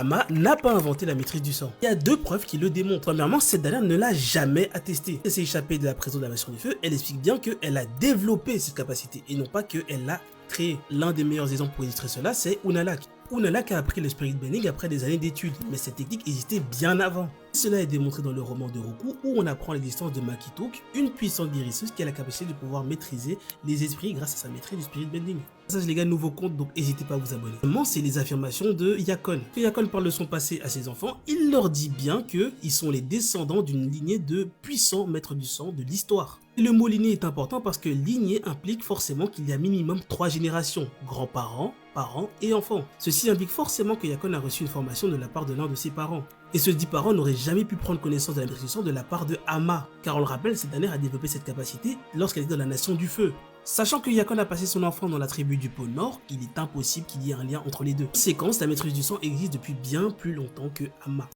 Ama n'a pas inventé la maîtrise du sang. Il y a 2 preuves qui le démontrent. Premièrement, cette dernière ne l'a jamais attesté. Elle s'est échappée de la prison de la Maison du Feu, elle explique bien qu'elle a développé cette capacité et non pas qu'elle l'a créée. L'un des meilleurs exemples pour illustrer cela, c'est Unalaq. Unalaq a appris le spirit bending après des années d'études, mais cette technique existait bien avant. Cela est démontré dans le roman de Roku où on apprend l'existence de Makitok, une puissante guérisseuse qui a la capacité de pouvoir maîtriser les esprits grâce à sa maîtrise du spirit bending. Ça les gars, nouveau compte, donc n'hésitez pas à vous abonner. Vraiment, c'est les affirmations de Yakon. Quand Yakon parle de son passé à ses enfants, il leur dit bien qu'ils sont les descendants d'une lignée de puissants maîtres du sang de l'histoire. Le mot lignée est important parce que lignée implique forcément qu'il y a minimum 3 générations, grands-parents, parents et enfants. Ceci implique forcément que Yakon a reçu une formation de la part de l'un de ses parents. Et ce dit parent n'aurait jamais pu prendre connaissance de la maîtrise du sang de la part de Ama, car on le rappelle, cette dernière a développé cette capacité lorsqu'elle était dans la nation du feu. Sachant que Yakon a passé son enfant dans la tribu du pôle Nord, il est impossible qu'il y ait un lien entre les deux. En conséquence, la maîtrise du sang existe depuis bien plus longtemps que Ama.